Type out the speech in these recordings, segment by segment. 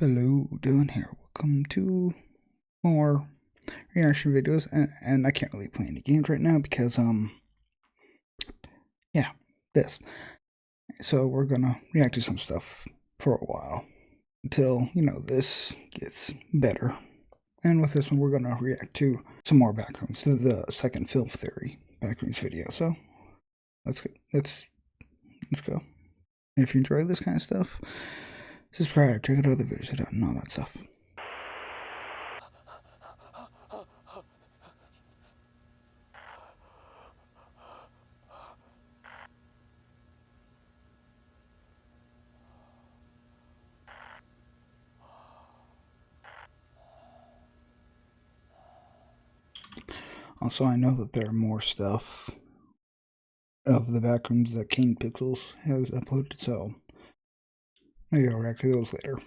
Hello, Dylan here. Welcome to more reaction videos, and I can't really play any games right now because yeah, this. So we're gonna react to some stuff for a while until this gets better. And with this one, we're gonna react to some more Backrooms, to the second film theory Backrooms video. So let's go. If you enjoy this kind of stuff, subscribe, check out other videos, and all that stuff. Also, I know that there are more stuff of the Backrooms that Kane Pixels has uploaded, so maybe I'll react to those later.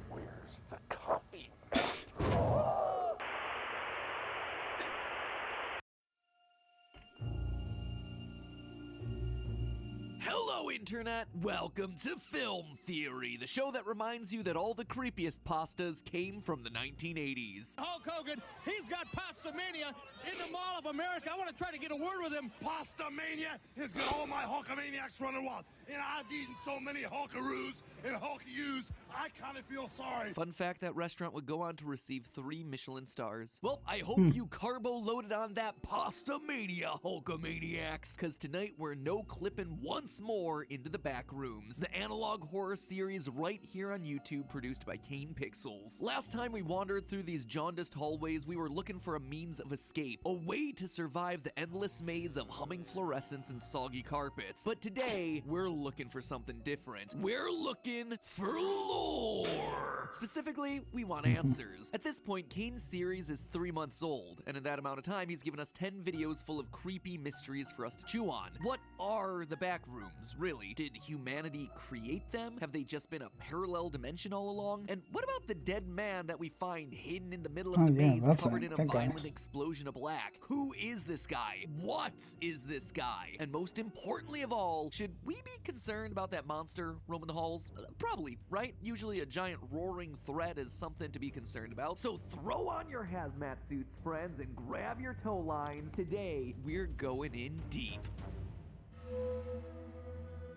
Where's the coffee? Hello, Internet! Welcome to Film Theory, the show that reminds you that all the creepiest pastas came from the 1980s. Hulk Hogan, he's got Pasta Mania in the Mall of America. I want to try to get a word with him. Pasta Mania has got all my Hulkamaniacs running wild. And I've eaten so many Hulkaroos and Hulkyous, I kind of feel sorry. Fun fact, that restaurant would go on to receive 3 Michelin stars. Well, I hope you carbo loaded on that Pasta Mania, Hulkamaniacs, because tonight we're no-clipping once more into the Backrooms, the analog horror series right here on YouTube, produced by Kane Pixels. Last time we wandered through these jaundiced hallways, we were looking for a means of escape, a way to survive the endless maze of humming fluorescents and soggy carpets. But today, we're looking for something different. We're looking for lore. Specifically, we want answers. At this point, Kane's series is 3 months old, and in that amount of time, he's given us 10 videos full of creepy mysteries for us to chew on. What are the Backrooms, really? Did humanity create them? Have they just been a parallel dimension all along? And what about the dead man that we find hidden in the middle of the maze, covered in a violent explosion of black? Who is this guy? What is this guy? And most importantly of all, should we be concerned about that monster roaming the halls? Probably, right? Usually a giant roaring threat is something to be concerned about. So throw on your hazmat suits, friends, and grab your tow lines. Today, we're going in deep.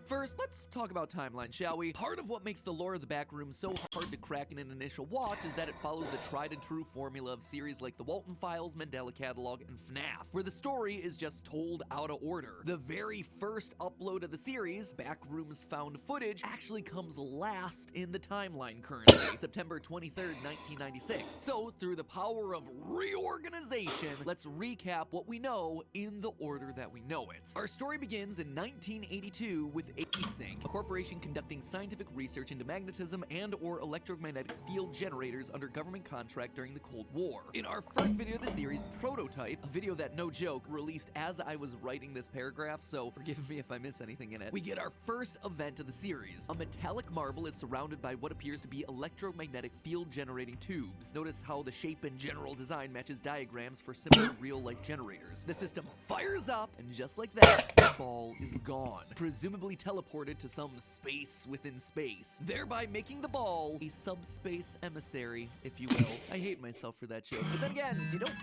First, let's talk about timeline, shall we? Part of what makes the lore of the Backrooms so hard to crack in an initial watch is that it follows the tried and true formula of series like The Walton Files, Mandela Catalog, and FNAF, where the story is just told out of order. The very first upload of the series, Backrooms Found Footage, actually comes last in the timeline currently, September 23rd, 1996. So, through the power of reorganization, let's recap what we know in the order that we know it. Our story begins in 1982 with Async, a corporation conducting scientific research into magnetism and/or electromagnetic field generators under government contract during the Cold War. In our first video of the series, Prototype, a video that, no joke, released as I was writing this paragraph, so forgive me if I miss anything in it, we get our first event of the series. A metallic marble is surrounded by what appears to be electromagnetic field generating tubes. Notice how the shape and general design matches diagrams for similar real-life generators. The system fires up, and just like that, the ball is gone, presumably teleported to some space within space, thereby making the ball a subspace emissary, if you will. I hate myself for that joke, but then again, you don't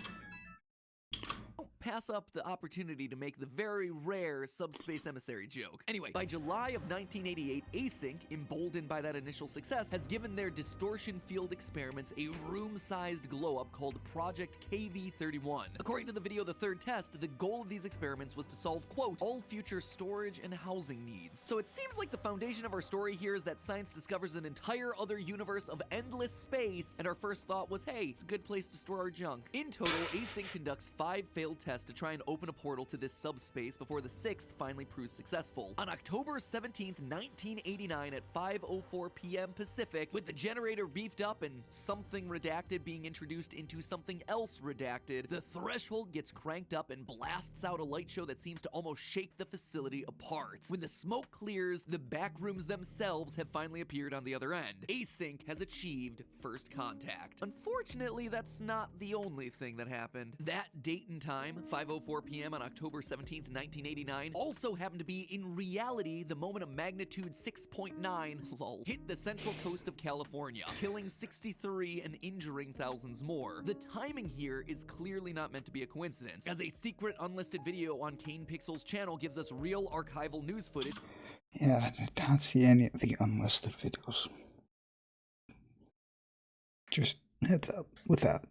pass up the opportunity to make the very rare subspace emissary joke. Anyway, by July of 1988, Async, emboldened by that initial success, has given their distortion field experiments a room-sized glow-up called Project KV-31. According to the video The Third Test, the goal of these experiments was to solve, quote, all future storage and housing needs. So it seems like the foundation of our story here is that science discovers an entire other universe of endless space, and our first thought was, hey, it's a good place to store our junk. In total, Async conducts 5 failed tests tests to try and open a portal to this subspace before the 6th finally proves successful. On October 17th, 1989 at 5:04 p.m. Pacific, with the generator beefed up and something redacted being introduced into something else redacted, the threshold gets cranked up and blasts out a light show that seems to almost shake the facility apart. When the smoke clears, the Backrooms themselves have finally appeared on the other end. Async has achieved first contact. Unfortunately, that's not the only thing that happened. That date and time, 5:04 p.m. on October 17th, 1989, also happened to be in reality the moment a magnitude 6.9 lol hit the central coast of California, killing 63 and injuring thousands more. The timing here is clearly not meant to be a coincidence, as a secret unlisted video on Kane Pixel's channel gives us real archival news footage. Yeah, I can't see any of the unlisted videos. Just heads up with that.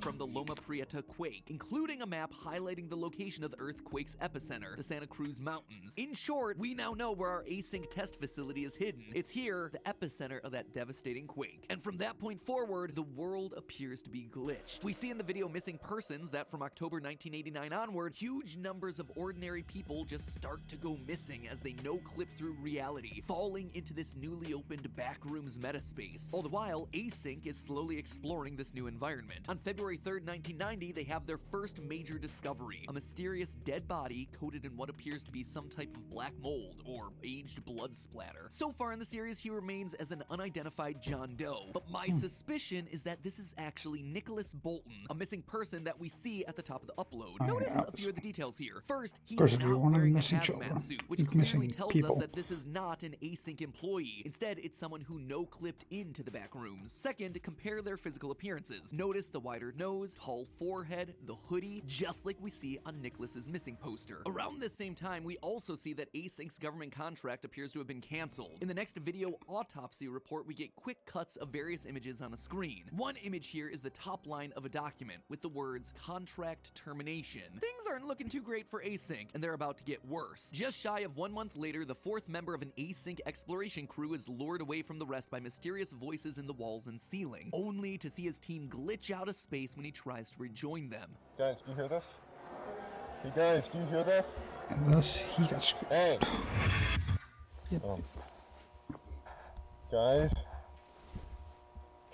From the Loma Prieta quake, including a map highlighting the location of the earthquake's epicenter, the Santa Cruz Mountains. In short, we now know where our async test facility is hidden. It's here, the epicenter of that devastating quake. And from that point forward, the world appears to be glitched. We see in the video missing persons that from October 1989 onward, huge numbers of ordinary people just start to go missing as they no-clip through reality, falling into this newly opened Backrooms metaspace. All the while, Async is slowly exploring this new environment. On February 3rd, 1990, they have their first major discovery, a mysterious dead body coated in what appears to be some type of black mold or aged blood splatter. So far in the series, he remains as an unidentified John Doe, but my suspicion is that this is actually Nicholas Bolton, a missing person that we see at the top of the upload. Notice a few of the details here. First, he's not wearing a hazmat suit, which clearly tells us that this is not an Async employee. Instead, it's someone who no-clipped into the Backrooms. Second, compare their physical appearances. Notice the wider nose, tall forehead, the hoodie, just like we see on Nicholas's missing poster. Around this same time, we also see that Async's government contract appears to have been canceled. In the next video autopsy report, we get quick cuts of various images on a screen. One image here is the top line of a document with the words contract termination. Things aren't looking too great for Async, and they're about to get worse. Just shy of 1 month later, the fourth member of an Async exploration crew is lured away from the rest by mysterious voices in the walls and ceiling, only to see his team glitch out of space when he tries to rejoin them. Guys, do you hear this? Hey guys, do you hear this? And thus he got screwed. Hey! Yep. Guys?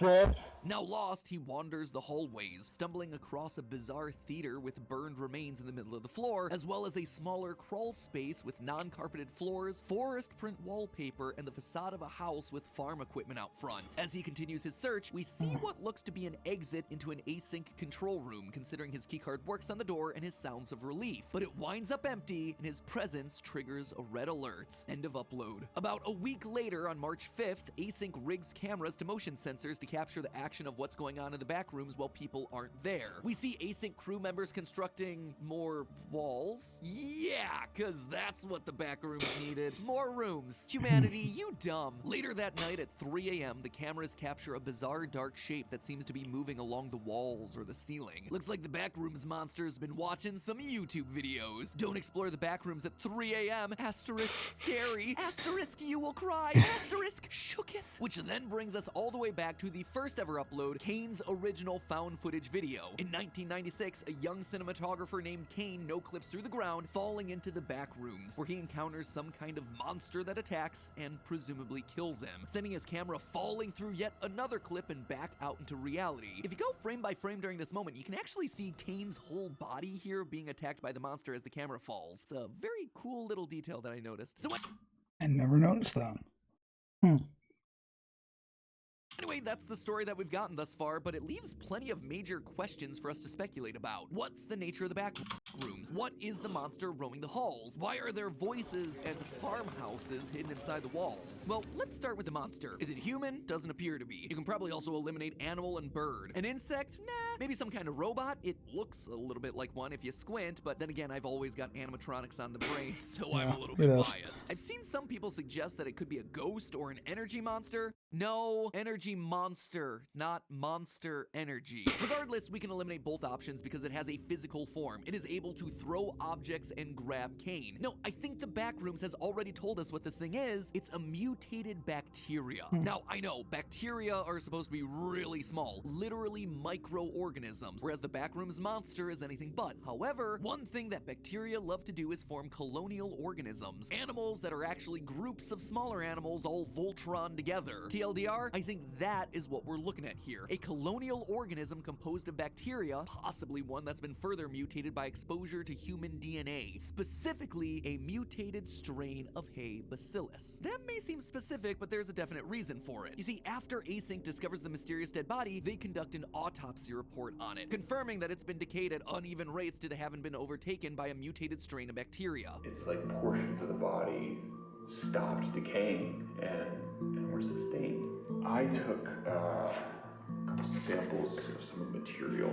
George? Now lost, he wanders the hallways, stumbling across a bizarre theater with burned remains in the middle of the floor, as well as a smaller crawl space with non-carpeted floors, forest print wallpaper, and the facade of a house with farm equipment out front. As he continues his search, we see what looks to be an exit into an Async control room, considering his keycard works on the door and his sounds of relief. But it winds up empty, and his presence triggers a red alert. End of upload. About a week later, on March 5th, Async rigs cameras to motion sensors to capture the action of what's going on in the Backrooms while people aren't there. We see Async crew members constructing more walls. Yeah, cause that's what the Backrooms needed. More rooms. Humanity, you dumb. Later that night at 3 a.m., the cameras capture a bizarre dark shape that seems to be moving along the walls or the ceiling. Looks like the Backrooms monster's been watching some YouTube videos. Don't explore the Backrooms at 3 a.m. Asterisk scary. Asterisk you will cry. Asterisk shooketh. Which then brings us all the way back to the first ever upload, Kane's original found footage video. In 1996, a young cinematographer named Kane no-clips through the ground, falling into the Backrooms, where he encounters some kind of monster that attacks and presumably kills him, sending his camera falling through yet another clip and back out into reality. If you go frame by frame during this moment, you can actually see Kane's whole body here being attacked by the monster as the camera falls. It's a very cool little detail that I noticed. So I never noticed that. Anyway, that's the story that we've gotten thus far, but it leaves plenty of major questions for us to speculate about. What's the nature of the Backrooms? What is the monster roaming the halls? Why are there voices and farmhouses hidden inside the walls? Well, let's start with the monster. Is it human? Doesn't appear to be. You can probably also eliminate animal and bird. An insect? Nah. Maybe some kind of robot? It looks a little bit like one if you squint, but then again, I've always got animatronics on the brain, so I'm a little bit biased. I've seen some people suggest that it could be a ghost or an energy monster. No, energy monster, not monster energy. Regardless, we can eliminate both options because it has a physical form. It is able to throw objects and grab Kane. No, I think the Backrooms has already told us what this thing is. It's a mutated bacteria. Now, I know, bacteria are supposed to be really small, literally microorganisms organisms, whereas the Backrooms monster is anything but. However, one thing that bacteria love to do is form colonial organisms, animals that are actually groups of smaller animals all Voltron together. TLDR, I think that is what we're looking at here. A colonial organism composed of bacteria, possibly one that's been further mutated by exposure to human DNA, specifically a mutated strain of Hay bacillus. That may seem specific, but there's a definite reason for it. You see, after Async discovers the mysterious dead body, they conduct an autopsy report on it, confirming that it's been decayed at uneven rates due to having been overtaken by a mutated strain of bacteria. It's like portions of the body stopped decaying and were sustained. I took a couple samples of some of the material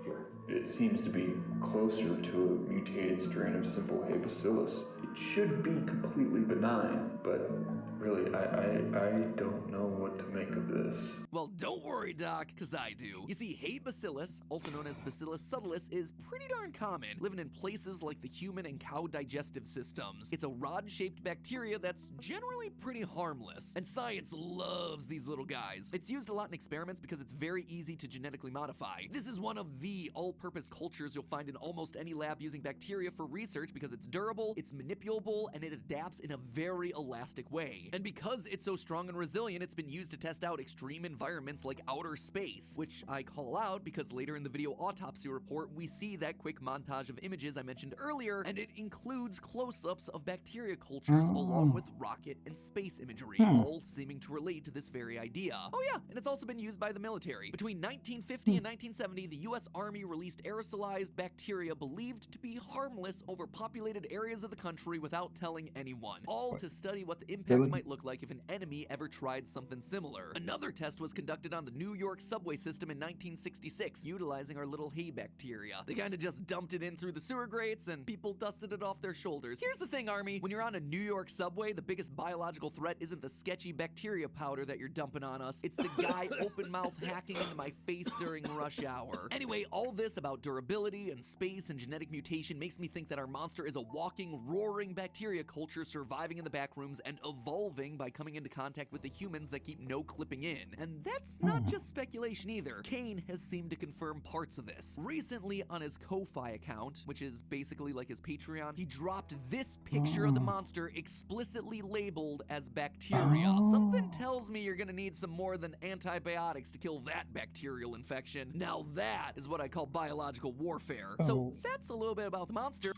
here. It seems to be closer to a mutated strain of simple Hay bacillus. It should be completely benign, but really, I don't know what to make of this. Well, don't worry, Doc, because I do. You see, Hay bacillus, also known as Bacillus subtilis, is pretty darn common, living in places like the human and cow digestive systems. It's a rod-shaped bacteria that's generally pretty harmless, and science loves these little guys. It's used a lot in experiments because it's very easy to genetically modify. This is one of the all-purpose cultures you'll find in almost any lab using bacteria for research because it's durable, it's manipulable, and it adapts in a very elastic way. And because it's so strong and resilient, it's been used to test out extreme environments like outer space, which I call out because later in the video autopsy report, we see that quick montage of images I mentioned earlier, and it includes close-ups of bacteria cultures along with rocket and space imagery, all seeming to relate to this very idea. Oh yeah, and it's also been used by the military. Between 1950 and 1970, the US Army released aerosolized bacteria believed to be harmless over populated areas of the country without telling anyone, all to study what the impact might look like if an enemy ever tried something similar. Another test was conducted on the New York subway system in 1966, utilizing our little hay bacteria. They kind of just dumped it in through the sewer grates and people dusted it off their shoulders. Here's the thing, Army, when you're on a New York subway, the biggest biological threat isn't the sketchy bacteria powder that you're dumping on us, it's the guy open mouth hacking into my face during rush hour. Anyway, all this about durability and space and genetic mutation makes me think that our monster is a walking, roaring bacteria culture surviving in the Backrooms and evolving by coming into contact with the humans that keep no clipping in. And that's not just speculation either. Kane has seemed to confirm parts of this. Recently on his Ko-Fi account, which is basically like his Patreon, he dropped this picture of the monster explicitly labeled as bacteria. Something tells me you're gonna need some more than antibiotics to kill that bacterial infection. Now that is what I call biological warfare. So that's a little bit about the monster.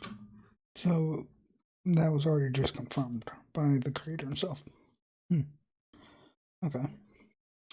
So that was already just confirmed by the creator himself. Okay.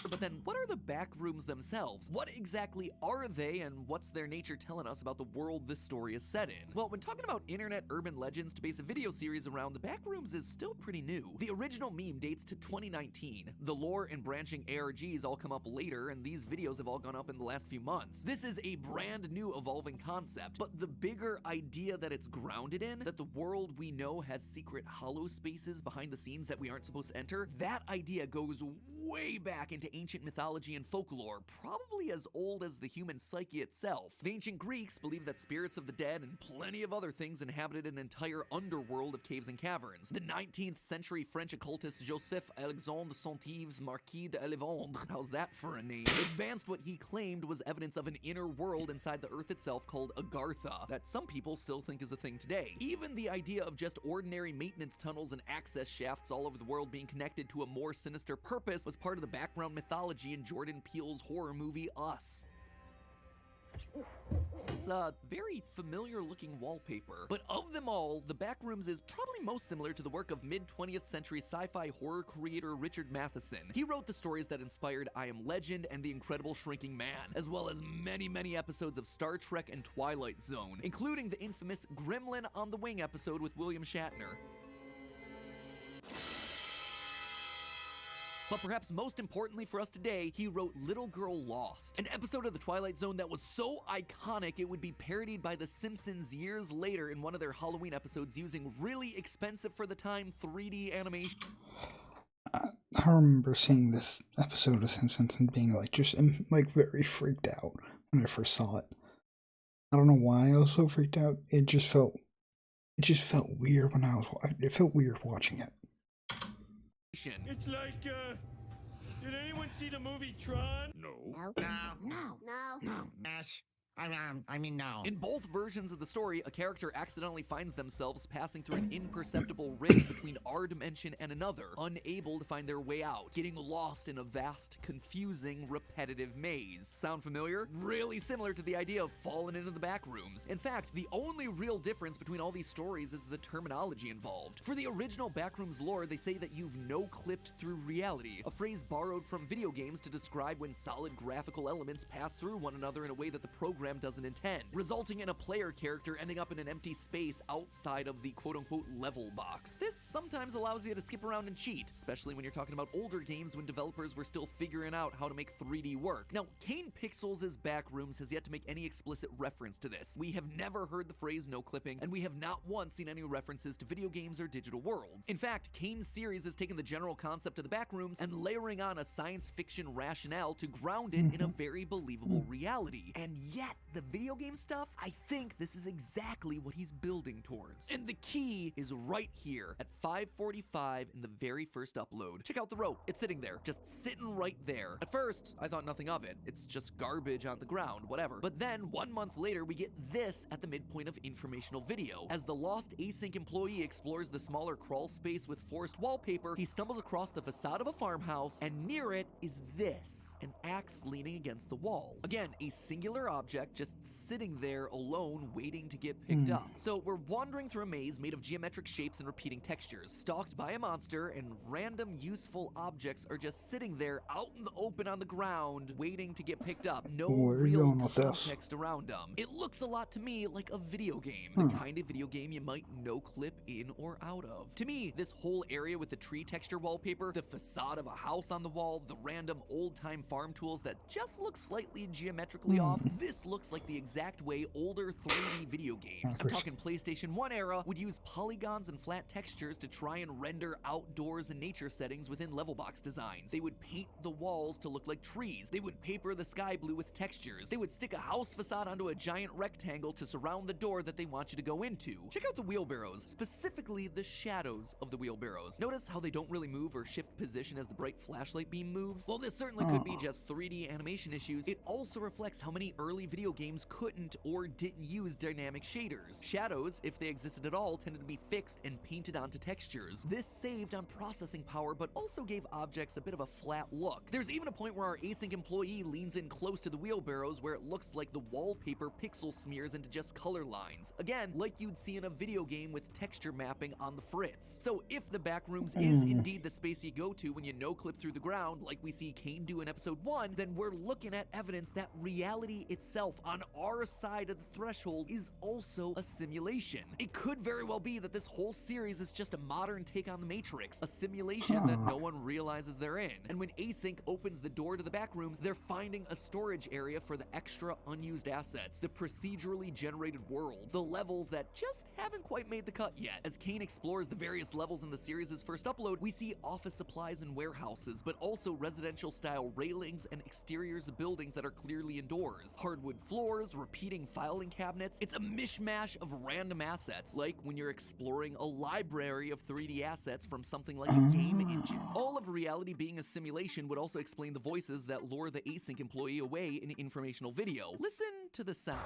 But then what are the Backrooms themselves? What exactly are they, and what's their nature telling us about the world this story is set in? Well, when talking about internet urban legends to base a video series around, the Backrooms is still pretty new. The original meme dates to 2019. The lore and branching ARGs all come up later, and these videos have all gone up in the last few months. This is a brand new evolving concept, but the bigger idea that it's grounded in, that the world we know has secret hollow spaces behind the scenes that we aren't supposed to enter, that idea goes way back into ancient mythology and folklore, probably as old as the human psyche itself. The ancient Greeks believed that spirits of the dead and plenty of other things inhabited an entire underworld of caves and caverns. The 19th century French occultist Joseph Alexandre Saint-Yves Marquis de Lévendre, how's that for a name, advanced what he claimed was evidence of an inner world inside the earth itself called Agartha, that some people still think is a thing today. Even the idea of just ordinary maintenance tunnels and access shafts all over the world being connected to a more sinister purpose was part of the background mythology in Jordan Peele's horror movie Us. It's a very familiar looking wallpaper, but of them all, the Backrooms is probably most similar to the work of mid-20th century sci-fi horror creator Richard Matheson. He wrote the stories that inspired I Am Legend and The Incredible Shrinking Man, as well as many episodes of Star Trek and Twilight Zone, including the infamous Gremlin on the Wing episode with William Shatner. But perhaps most importantly for us today, he wrote Little Girl Lost, an episode of The Twilight Zone that was so iconic it would be parodied by The Simpsons years later in one of their Halloween episodes using really expensive for the time 3D animation. I remember seeing this episode of Simpsons and being like just like very freaked out when I first saw it. I don't know why I was so freaked out. It just felt weird when it felt weird watching it. It's like, Did anyone see the movie Tron? No. No. Yes. I mean, no. In both versions of the story, a character accidentally finds themselves passing through an imperceptible rift between our dimension and another, unable to find their way out, getting lost in a vast, confusing, repetitive maze. Sound familiar? Really similar to the idea of falling into the Backrooms. In fact, the only real difference between all these stories is the terminology involved. For the original Backrooms lore, they say that you've no-clipped through reality, a phrase borrowed from video games to describe when solid graphical elements pass through one another in a way that the program doesn't intend, resulting in a player character ending up in an empty space outside of the quote-unquote level box. This sometimes allows you to skip around and cheat, especially when you're talking about older games when developers were still figuring out how to make 3D work. Now, Kane Pixels' Backrooms has yet to make any explicit reference to this. We have never heard the phrase no clipping, and we have not once seen any references to video games or digital worlds. In fact, Kane's series has taken the general concept of the Backrooms and layering on a science fiction rationale to ground it in a very believable reality. And yet, the video game stuff, I think this is exactly what he's building towards. And the key is right here at 5:45 in the very first upload. Check out the rope. It's sitting there, just sitting right there. At first, I thought nothing of it. It's just garbage on the ground, whatever. But then, 1 month later, we get this at the midpoint of informational video. As the lost async employee explores the smaller crawl space with forest wallpaper, he stumbles across the facade of a farmhouse, and near it is this, an axe leaning against the wall. Again, a singular object just sitting there alone waiting to get picked up. So we're wandering through a maze made of geometric shapes and repeating textures, stalked by a monster, and random useful objects are just sitting there out in the open on the ground waiting to get picked up. No Where are you real going with this? context around them. It looks a lot to me like a video game, the kind of video game you might no clip in or out of. To me, this whole area with the tree texture wallpaper, the facade of a house on the wall, the random old-time farm tools that just look slightly geometrically off, this looks like the exact way older 3D video games, I'm talking PlayStation 1 era, would use polygons and flat textures to try and render outdoors and nature settings within level box designs. They would paint the walls to look like trees. They would paper the sky blue with textures. They would stick a house facade onto a giant rectangle to surround the door that they want you to go into. Check out the wheelbarrows, specifically the shadows of the wheelbarrows. Notice how they don't really move or shift position as the bright flashlight beam moves? While this certainly could be just 3D animation issues, it also reflects how many early video games couldn't or didn't use dynamic shaders. Shadows, if they existed at all, tended to be fixed and painted onto textures. This saved on processing power, but also gave objects a bit of a flat look. There's even a point where our async employee leans in close to the wheelbarrows where it looks like the wallpaper pixel smears into just color lines. Again, like you'd see in a video game with texture mapping on the fritz. So if the Backrooms is indeed the space you go to when you no-clip through the ground, like we see Kane do in episode 1, then we're looking at evidence that reality itself on our side of the threshold is also a simulation. It could very well be that this whole series is just a modern take on the Matrix, a simulation that no one realizes they're in. And when Async opens the door to the Backrooms, they're finding a storage area for the extra unused assets, the procedurally generated worlds, the levels that just haven't quite made the cut yet. As Kane explores the various levels in the series' first upload, we see office supplies and warehouses, but also residential style railings and exteriors of buildings that are clearly indoors. Hardwood floors, repeating filing cabinets. It's a mishmash of random assets, like when you're exploring a library of 3D assets from something like a game engine. All of reality being a simulation would also explain the voices that lure the async employee away in informational video. Listen to the sound.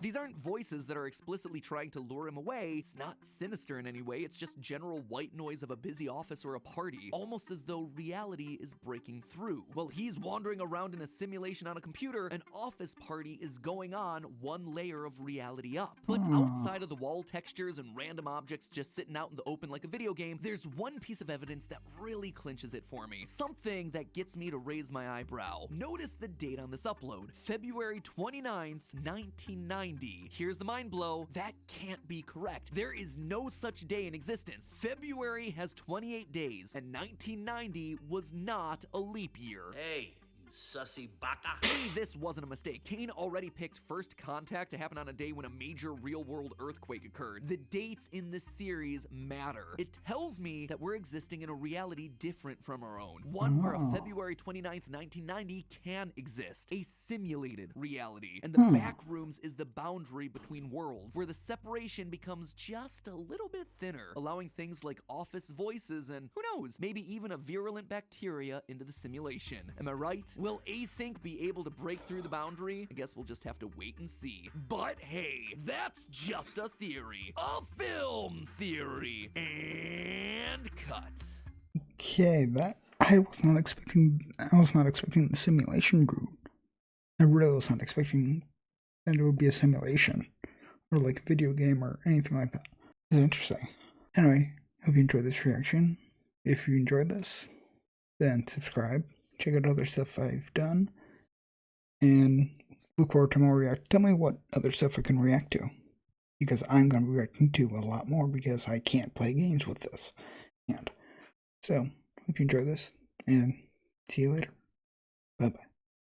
These aren't voices that are explicitly trying to lure him away. It's not sinister in any way. It's just general white noise of a busy office or a party, almost as though reality is breaking through. While he's wandering around in a simulation on a computer, an office party is going on one layer of reality up. But outside of the wall textures and random objects just sitting out in the open like a video game, there's one piece of evidence that really clinches it for me. Something that gets me to raise my eyebrow. Notice the date on this upload, February 29th, 1990. Here's the mind blow. That can't be correct. There is no such day in existence. February has 28 days, and 1990 was not a leap year. Hey, sussy bata. Maybe this wasn't a mistake. Kane already picked first contact to happen on a day when a major real-world earthquake occurred. The dates in this series matter. It tells me that we're existing in a reality different from our own. One where a February 29th, 1990 can exist. A simulated reality. And the Backrooms is the boundary between worlds, where the separation becomes just a little bit thinner, allowing things like office voices and, who knows, maybe even a virulent bacteria into the simulation. Am I right? Will async be able to break through the boundary? I guess we'll just have to wait and see. But hey, that's just a theory. A film theory. And cut. Okay, that I was not expecting the simulation group. I really was not expecting that it would be a simulation or like a video game or anything like that. It's interesting. Anyway, hope you enjoyed this reaction. If you enjoyed this, then subscribe. Check out other stuff I've done. And look forward to more react. Tell me what other stuff I can react to. Because I'm going to be reacting to a lot more because I can't play games with this. And so, hope you enjoy this. And see you later. Bye-bye.